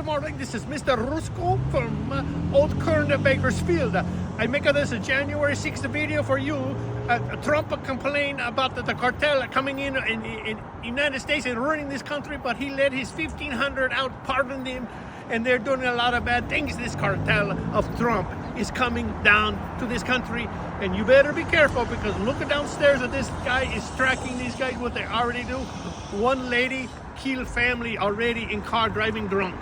good morning. This is Mr. Rusko from Old Kern, Bakersfield. I make this a January 6th video for you. Trump complained about the cartel coming in United States and ruining this country, but he let his 1,500 out, pardoned him, and they're doing a lot of bad things. This cartel of Trump is coming down to this country, and you better be careful, because look downstairs at this guy is tracking these guys, what they already do. One lady killed family already in car driving drunk.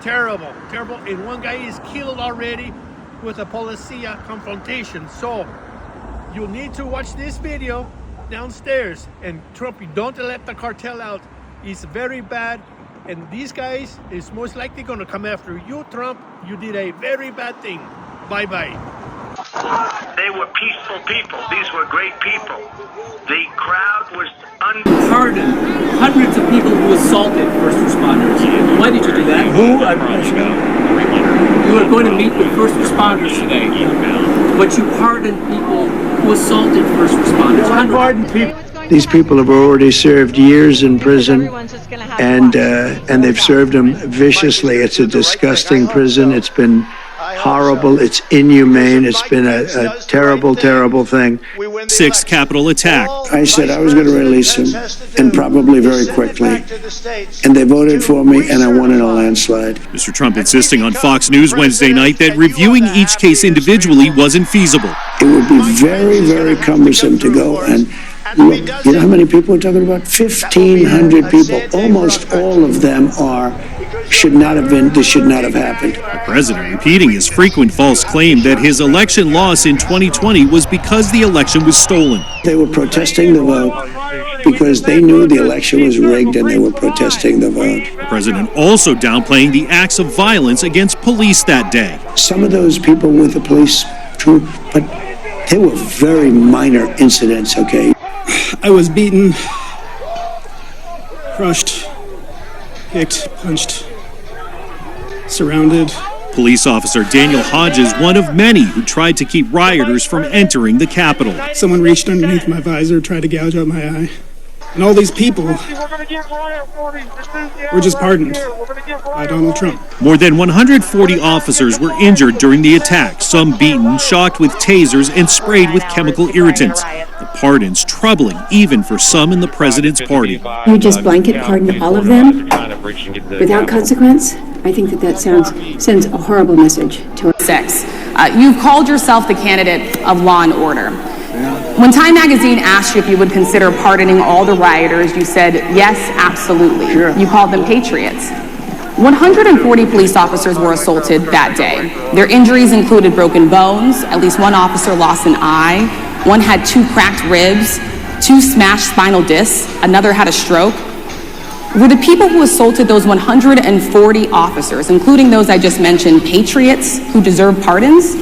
Terrible, terrible. And one guy is killed already with a policia confrontation. So you need to watch this video downstairs. And Trump, you don't let the cartel out. It's very bad. And these guys is most likely going to come after you, Trump. You did a very bad thing. Bye-bye. They were peaceful people. These were great people. The crowd was pardoned hundreds of people who assaulted first responders. Why did you do that? Who? You were going to meet with first responders today, but you pardoned people who assaulted first responders. Pardoned people. These people have already served years in prison, and they've served them viciously. It's a disgusting prison. It's been horrible. It's inhumane. It's been a terrible, terrible thing. Sixth Capitol attack. I said I was going to release him, and probably very quickly. And they voted for me, and I won in a landslide. Mr. Trump insisting on Fox News Wednesday night that reviewing each case individually wasn't feasible. It would be very, very cumbersome to go and look. You know how many people we're talking about? 1,500 people. Almost all of them should not have been, this should not have happened. The president repeating his frequent false claim that his election loss in 2020 was because the election was stolen. They were protesting the vote because they knew the election was rigged, and they were protesting the vote. The president also downplaying the acts of violence against police that day. Some of those people with the police, true, but they were very minor incidents, okay? I was beaten, crushed, kicked, punched, surrounded. Police officer Daniel Hodges, one of many who tried to keep rioters from entering the Capitol. Someone reached underneath my visor, tried to gouge out my eye. And all these people were just pardoned by Donald Trump. More than 140 officers were injured during the attack, some beaten, shocked with tasers, and sprayed with chemical irritants. The pardons troubling even for some in the president's party. You just blanket pardon all of them without consequence? I think that sends a horrible message to us. 6. You've called yourself the candidate of law and order. When Time magazine asked you if you would consider pardoning all the rioters, you said, yes, absolutely. Sure. You called them patriots. 140 police officers were assaulted that day. Their injuries included broken bones, at least one officer lost an eye, one had 2 cracked ribs, 2 smashed spinal discs, another had a stroke. Were the people who assaulted those 140 officers, including those I just mentioned, patriots who deserve pardons?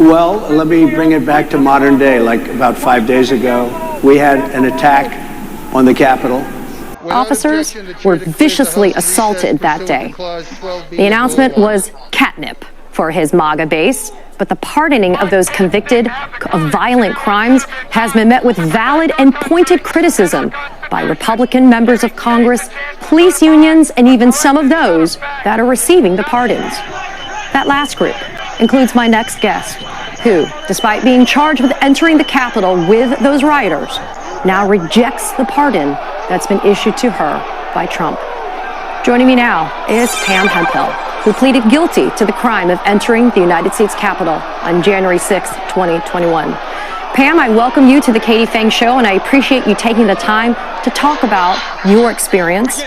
Well, let me bring it back to modern day. Like about 5 days ago, we had an attack on the Capitol. Officers were viciously assaulted that day. The announcement was catnip for his MAGA base, but the pardoning of those convicted of violent crimes has been met with valid and pointed criticism by Republican members of Congress, police unions, and even some of those that are receiving the pardons. That last group includes my next guest, who, despite being charged with entering the Capitol with those rioters, now rejects the pardon that's been issued to her by Trump. Joining me now is Pam Hemphill, who pleaded guilty to the crime of entering the United States Capitol on January 6, 2021. Pam, I welcome you to the Katie Fang Show, and I appreciate you taking the time to talk about your experience.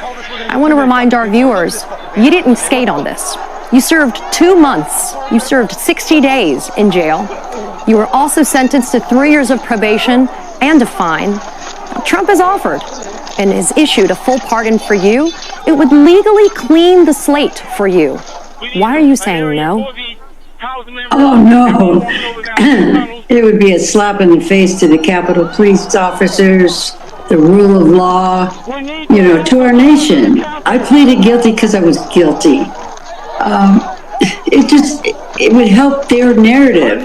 I want to remind our viewers, you didn't skate on this. You served 2 months. You served 60 days in jail. You were also sentenced to 3 years of probation and a fine. Now, Trump has offered and has issued a full pardon for you. It would legally clean the slate for you. Why are you saying no? Oh, no. It would be a slap in the face to the Capitol Police officers, the rule of law, to our nation. I pleaded guilty because I was guilty. It would help their narrative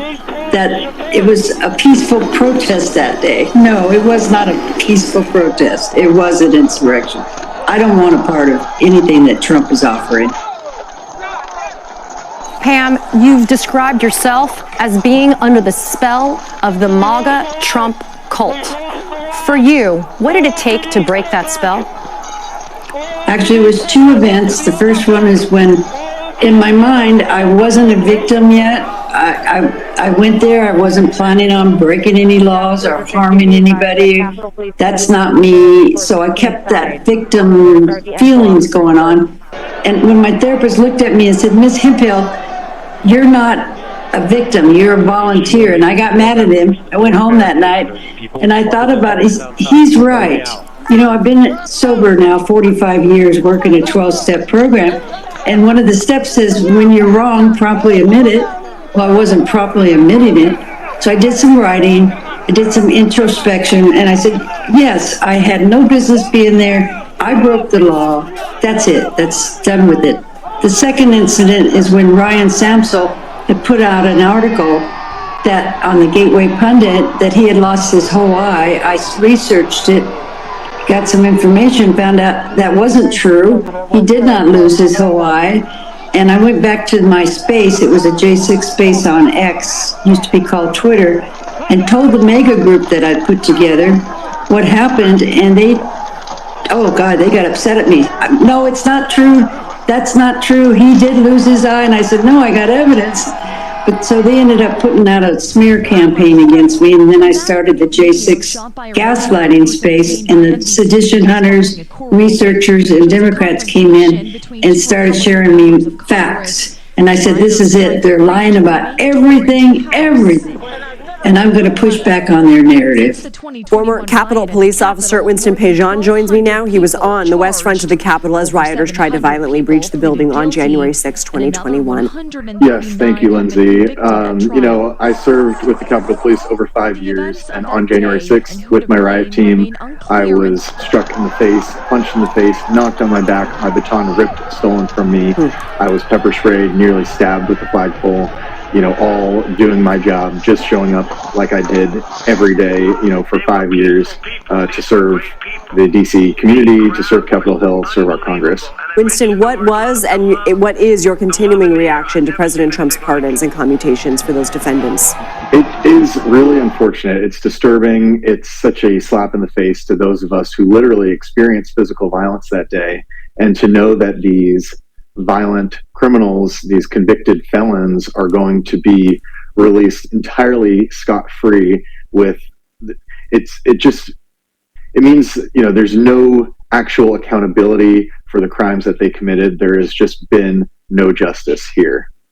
that it was a peaceful protest that day. No, it was not a peaceful protest. It was an insurrection. I don't want a part of anything that Trump is offering. Pam, you've described yourself as being under the spell of the MAGA Trump cult. For you, what did it take to break that spell? Actually, it was two events. The first one is when, in my mind, I wasn't a victim yet. I went there. I wasn't planning on breaking any laws or harming anybody. That's not me. So I kept that victim feelings going on. And when my therapist looked at me and said, Miss Hemphill, you're not a victim, you're a volunteer. And I got mad at him. I went home that night and I thought about it. He's right. You know, I've been sober now 45 years, working a 12-step program. And one of the steps is when you're wrong, promptly admit it. Well, I wasn't properly admitting it. So I did some writing, I did some introspection, and I said, yes, I had no business being there. I broke the law. That's it. That's done with it. The second incident is when Ryan Samsel had put out an article that on the Gateway Pundit that he had lost his whole eye. I researched it, got some information, found out that wasn't true. He did not lose his whole eye. And I went back to my space, it was a J6 space on X, used to be called Twitter, and told the mega group that I put together what happened, and they got upset at me. No, it's not true. That's not true. He did lose his eye. And I said, no, I got evidence. But so they ended up putting out a smear campaign against me, and then I started the J6 gaslighting space, and the sedition hunters, researchers, and Democrats came in and started sharing me facts. And I said, this is it. They're lying about everything. And I'm going to push back on their narrative. Former Capitol Police Officer Winston Pejan joins me now. He was on the west front of the Capitol as rioters tried to violently breach the building on January 6, 2021. Yes, thank you, Lindsay. You know, I served with the Capitol Police over 5 years, and on January 6th, with my riot team, I was struck in the face, punched in the face, knocked on my back, my baton ripped, stolen from me. I was pepper sprayed, nearly stabbed with a flagpole. You know, all doing my job, just showing up like I did every day, you know, for 5 years to serve the DC community, to serve Capitol Hill, serve our Congress. Winston, what was and what is your continuing reaction to President Trump's pardons and commutations for those defendants? It is really unfortunate. It's disturbing. It's such a slap in the face to those of us who literally experienced physical violence that day. And to know that these violent criminals, these convicted felons, are going to be released entirely scot-free with it means, you know, there's no actual accountability for the crimes that they committed. There has just been no justice here.